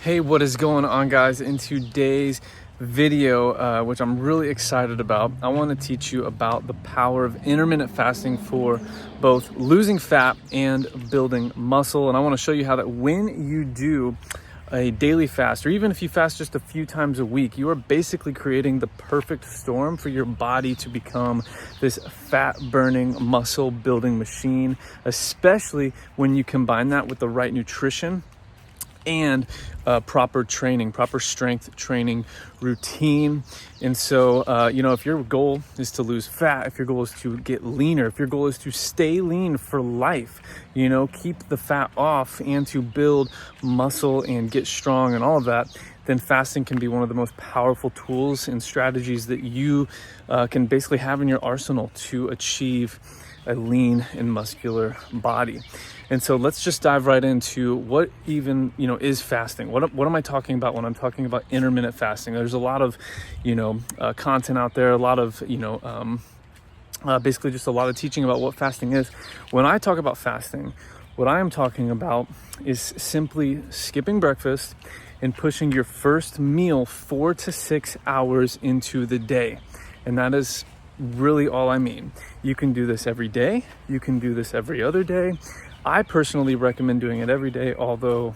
Hey, what is going on, guys? In today's video, which I'm really excited about, I want to teach you about the power of intermittent fasting for both losing fat and building muscle. And I want to show you how that when you do a daily fast, or even if you fast just a few times a week, you are basically creating the perfect storm for your body to become this fat burning, muscle building machine, especially when you combine that with the right nutrition and proper training, proper strength training routine. And so, if your goal is to lose fat, if your goal is to get leaner, if your goal is to stay lean for life, keep the fat off and to build muscle and get strong and all of that, then fasting can be one of the most powerful tools and strategies that you can basically have in your arsenal to achieve a lean and muscular body. And so let's just dive right into what even, is fasting. What am I talking about when I'm talking about intermittent fasting? There's a lot of, content out there, a lot of, basically just a lot of teaching about what fasting is. When I talk about fasting, what I am talking about is simply skipping breakfast and pushing your first meal 4 to 6 hours into the day. And that is really all I mean. You can do this every day. You can do this every other day. I personally recommend doing it every day, although,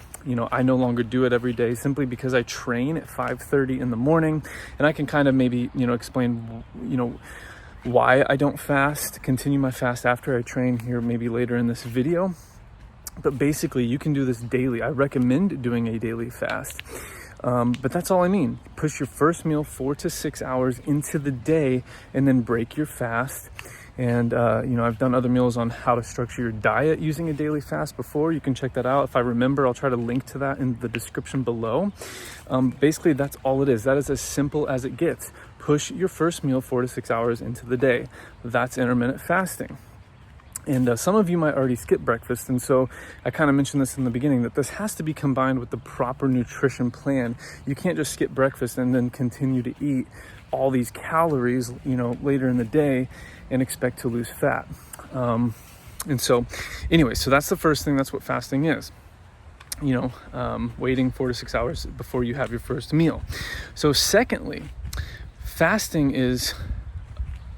I no longer do it every day simply because I train at 5:30 in the morning, and I can kind of maybe, explain, why I don't continue my fast after I train here maybe later in this video. But basically, you can do this daily. I recommend doing a daily fast. But that's all I mean. Push your first meal 4 to 6 hours into the day and then break your fast. And, I've done other meals on how to structure your diet using a daily fast before. You can check that out. If I remember, I'll try to link to that in the description below. Basically, that's all it is. That is as simple as it gets. Push your first meal 4 to 6 hours into the day. That's intermittent fasting. And some of you might already skip breakfast. And so I kind of mentioned this in the beginning, that this has to be combined with the proper nutrition plan. You can't just skip breakfast and then continue to eat all these calories, later in the day and expect to lose fat. So that's the first thing. That's what fasting is. Waiting 4 to 6 hours before you have your first meal. So secondly, fasting is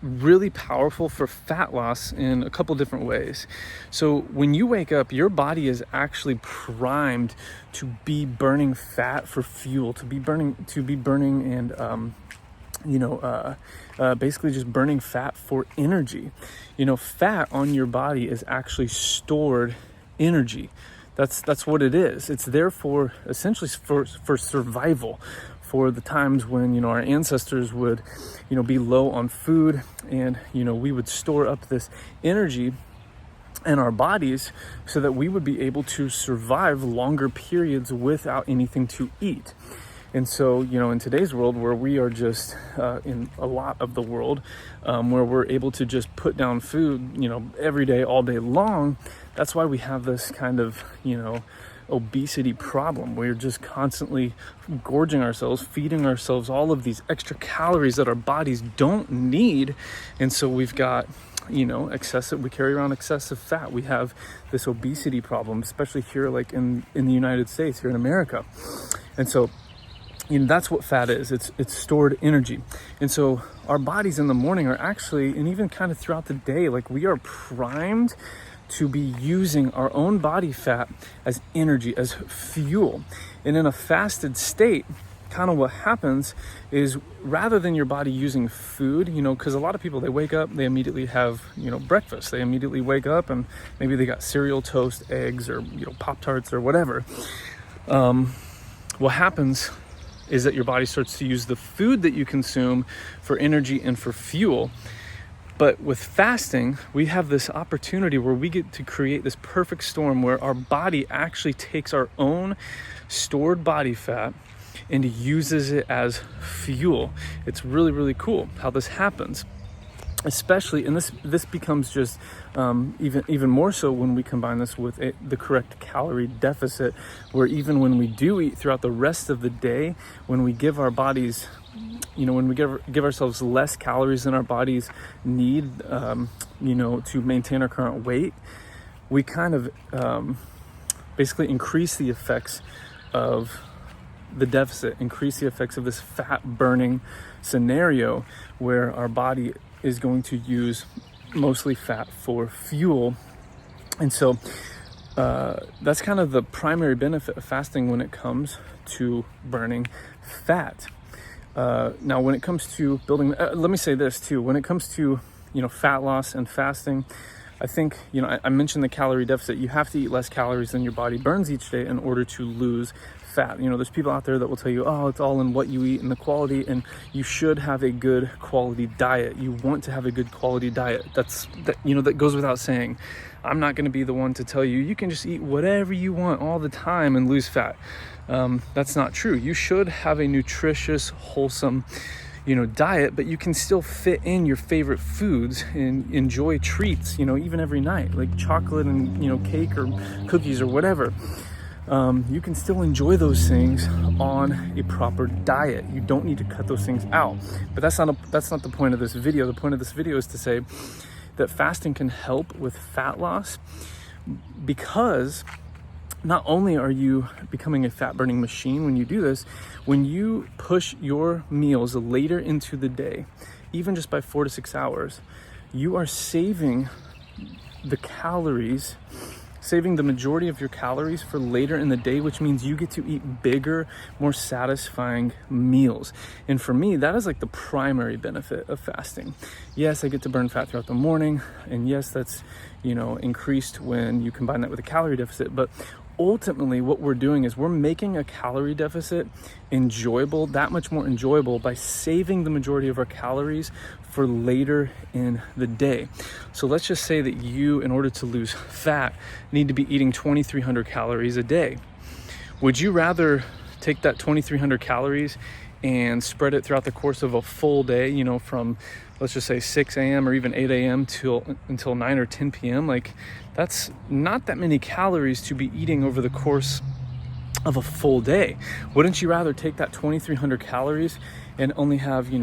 really powerful for fat loss in a couple different ways. So when you wake up, your body is actually primed to be burning fat for fuel, to be burning and basically just burning fat for energy. Fat on your body is actually stored energy. That's what it is. It's there for essentially for survival, for the times when, our ancestors would, be low on food, and, we would store up this energy in our bodies so that we would be able to survive longer periods without anything to eat. And so, in today's world, where we are just, in a lot of the world, where we're able to just put down food, every day, all day long, that's why we have this kind of, obesity problem. We're just constantly gorging ourselves, feeding ourselves all of these extra calories that our bodies don't need. And so we've got, we carry around excessive fat. We have this obesity problem, especially here, like in the United States, here in America. And so, that's what fat is. It's stored energy. And so our bodies in the morning are actually, and even kind of throughout the day, like we are primed to be using our own body fat as energy, as fuel. And in a fasted state, kind of what happens is, rather than your body using food, because a lot of people, they wake up, they immediately have, breakfast. They immediately wake up and maybe they got cereal, toast, eggs, or, Pop-Tarts or whatever. What happens is that your body starts to use the food that you consume for energy and for fuel. But with fasting, we have this opportunity where we get to create this perfect storm where our body actually takes our own stored body fat and uses it as fuel. It's really, really cool how this happens. Especially, and this becomes just even more so when we combine this with the correct calorie deficit, where even when we do eat throughout the rest of the day, when we give our bodies, when we give ourselves less calories than our bodies need, to maintain our current weight, we kind of basically increase the effects of the deficit, increase the effects of this fat burning scenario where our body is going to use mostly fat for fuel. And so that's kind of the primary benefit of fasting when it comes to burning fat. Now, when it comes to building, let me say this too, when it comes to, fat loss and fasting, I think, I mentioned the calorie deficit. You have to eat less calories than your body burns each day in order to lose fat. There's people out there that will tell you, oh, it's all in what you eat and the quality, and you should have a good quality diet. You want to have a good quality diet. That goes without saying. I'm not going to be the one to tell you, you can just eat whatever you want all the time and lose fat. That's not true. You should have a nutritious, wholesome, diet, but you can still fit in your favorite foods and enjoy treats, even every night, like chocolate and, cake or cookies or whatever. You can still enjoy those things on a proper diet. You don't need to cut those things out. But that's not the point of this video. The point of this video is to say that fasting can help with fat loss, because not only are you becoming a fat burning machine when you do this, when you push your meals later into the day, even just by 4 to 6 hours, you are saving the majority of your calories for later in the day, which means you get to eat bigger, more satisfying meals. And for me, that is like the primary benefit of fasting. Yes, I get to burn fat throughout the morning, and yes, that's, increased when you combine that with a calorie deficit. But ultimately, what we're doing is we're making a calorie deficit enjoyable, that much more enjoyable, by saving the majority of our calories for later in the day. So let's just say that you, in order to lose fat, need to be eating 2,300 calories a day. Would you rather take that 2,300 calories and spread it throughout the course of a full day, from, let's just say 6 a.m. or even 8 a.m. until 9 or 10 p.m.? Like, that's not that many calories to be eating over the course of a full day. Wouldn't you rather take that 2,300 calories and only have,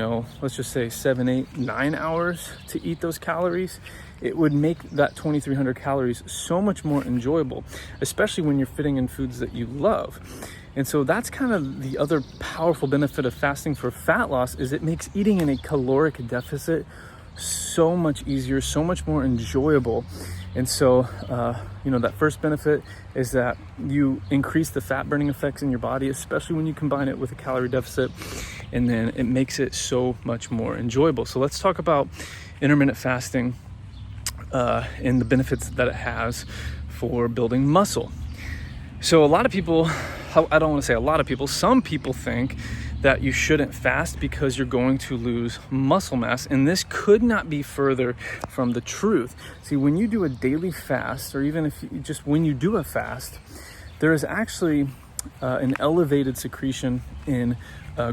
let's just say 7, 8, 9 hours to eat those calories? It would make that 2,300 calories so much more enjoyable, especially when you're fitting in foods that you love. And so that's kind of the other powerful benefit of fasting for fat loss, is it makes eating in a caloric deficit so much easier, so much more enjoyable. And so, that first benefit is that you increase the fat burning effects in your body, especially when you combine it with a calorie deficit, and then it makes it so much more enjoyable. So let's talk about intermittent fasting and the benefits that it has for building muscle. So a lot of people, I don't want to say a lot of people, some people think that you shouldn't fast because you're going to lose muscle mass. And this could not be further from the truth. See, when you do a daily fast, or even when you do a fast, there is actually an elevated secretion in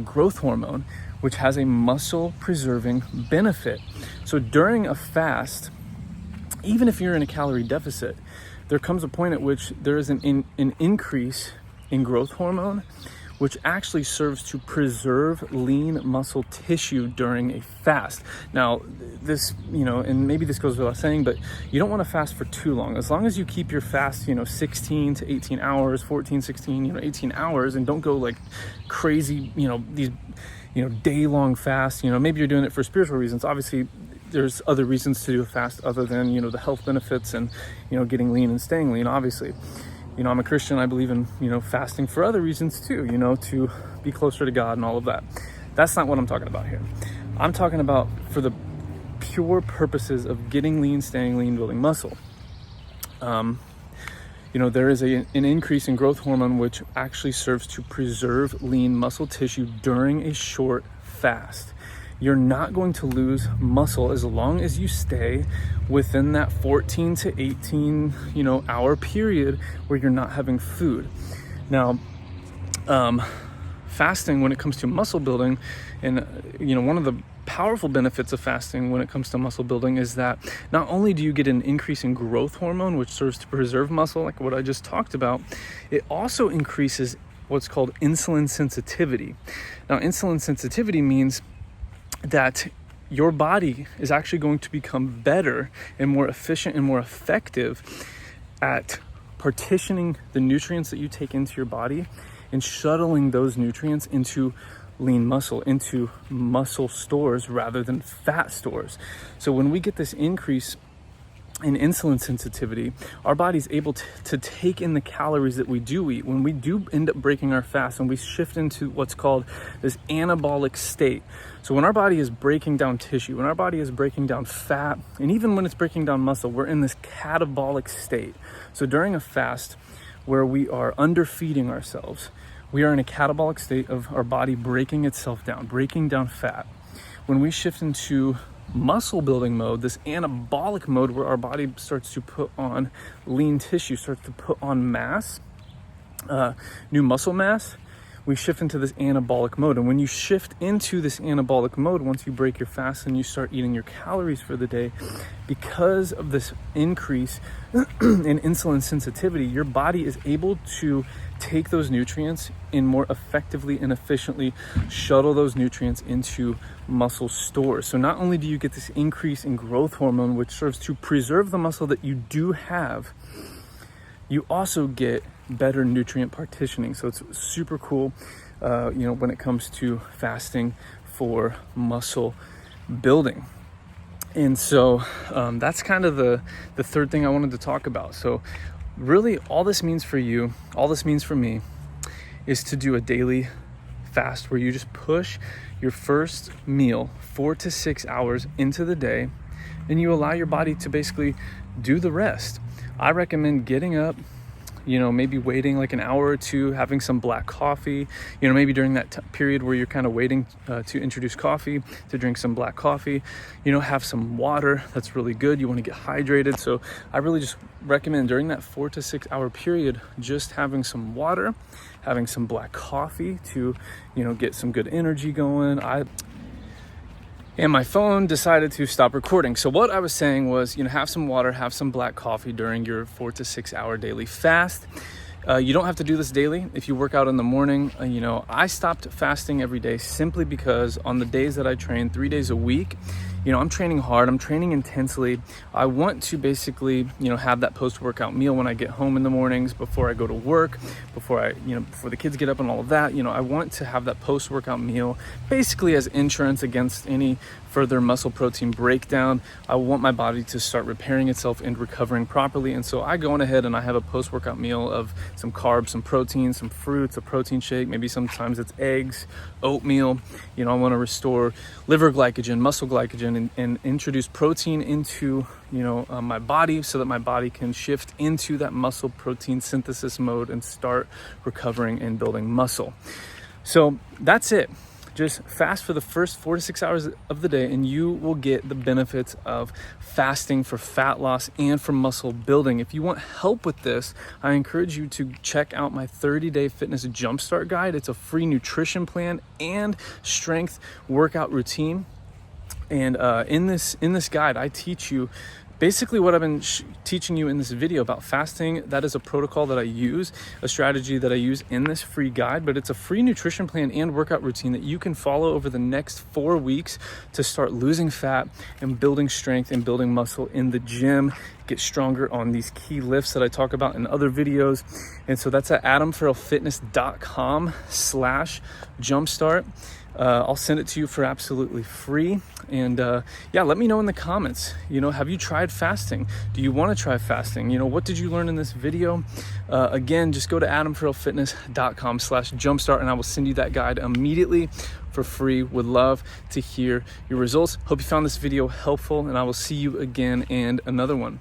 growth hormone, which has a muscle preserving benefit. So during a fast, even if you're in a calorie deficit, there comes a point at which there is an increase in growth hormone, which actually serves to preserve lean muscle tissue during a fast. Now, this, and maybe this goes without saying, but you don't want to fast for too long. As long as you keep your fast, 16 to 18 hours, 14, 16, 18 hours, and don't go like crazy, these, day-long fasts. Maybe you're doing it for spiritual reasons. Obviously, there's other reasons to do a fast other than, the health benefits and, getting lean and staying lean, obviously. I'm a Christian. I believe in, fasting for other reasons too, to be closer to God and all of that. That's not what I'm talking about here. I'm talking about for the pure purposes of getting lean, staying lean, building muscle. There is an increase in growth hormone, which actually serves to preserve lean muscle tissue during a short fast. You're not going to lose muscle as long as you stay within that 14 to 18, hour period where you're not having food. Now, fasting, when it comes to muscle building, and, one of the powerful benefits of fasting when it comes to muscle building is that not only do you get an increase in growth hormone, which serves to preserve muscle, like what I just talked about, it also increases what's called insulin sensitivity. Now, insulin sensitivity means that your body is actually going to become better and more efficient and more effective at partitioning the nutrients that you take into your body and shuttling those nutrients into lean muscle, into muscle stores rather than fat stores. So when we get this increase in insulin sensitivity, our body's able to take in the calories that we do eat. When we do end up breaking our fast and we shift into what's called this anabolic state. So when our body is breaking down tissue, when our body is breaking down fat, and even when it's breaking down muscle, we're in this catabolic state. So during a fast where we are underfeeding ourselves, we are in a catabolic state of our body breaking itself down, breaking down fat. When we shift into muscle building mode, this anabolic mode where our body starts to put on lean tissue, starts to put on mass, new muscle mass, we shift into this anabolic mode. And when you shift into this anabolic mode, once you break your fast and you start eating your calories for the day, because of this increase in insulin sensitivity, your body is able to take those nutrients and more effectively and efficiently shuttle those nutrients into muscle stores. So not only do you get this increase in growth hormone, which serves to preserve the muscle that you do have, you also get better nutrient partitioning. So it's super cool, when it comes to fasting for muscle building. And so that's kind of the third thing I wanted to talk about. So really all this means for you, all this means for me, is to do a daily fast where you just push your first meal 4 to 6 hours into the day and you allow your body to basically do the rest. I recommend getting up, maybe waiting like an hour or two, having some black coffee, maybe during that period where you're kind of waiting to introduce coffee, to drink some black coffee, have some water. That's really good. You want to get hydrated. So I really just recommend during that 4 to 6 hour period, just having some water, having some black coffee to, get some good energy going. And my phone decided to stop recording. So what I was saying was, have some water, have some black coffee during your 4 to 6 hour daily fast. You don't have to do this daily. If you work out in the morning, I stopped fasting every day simply because on the days that I train 3 days a week, I'm training hard, I'm training intensely. I want to basically, have that post-workout meal when I get home in the mornings, before I go to work, before the kids get up and all of that. I want to have that post-workout meal basically as insurance against any further muscle protein breakdown. I want my body to start repairing itself and recovering properly. And so I go on ahead and I have a post-workout meal of some carbs, some protein, some fruits, a protein shake, maybe sometimes it's eggs, oatmeal. I want to restore liver glycogen, muscle glycogen, and introduce protein into my body so that my body can shift into that muscle protein synthesis mode and start recovering and building muscle. So that's it. Just fast for the first 4 to 6 hours of the day and you will get the benefits of fasting for fat loss and for muscle building. If you want help with this, I encourage you to check out my 30-day fitness jumpstart guide. It's a free nutrition plan and strength workout routine. And in this guide, I teach you basically what I've been teaching you in this video about fasting. That is a protocol that I use, a strategy that I use in this free guide, but it's a free nutrition plan and workout routine that you can follow over the next 4 weeks to start losing fat and building strength and building muscle in the gym, get stronger on these key lifts that I talk about in other videos. And so that's at adamfarrellfitness.com/jumpstart. I'll send it to you for absolutely free. And let me know in the comments, have you tried fasting? Do you want to try fasting? What did you learn in this video? Again, just go to adamfarrellfitness.com/jumpstart and I will send you that guide immediately for free. Would love to hear your results. Hope you found this video helpful and I will see you again in another one.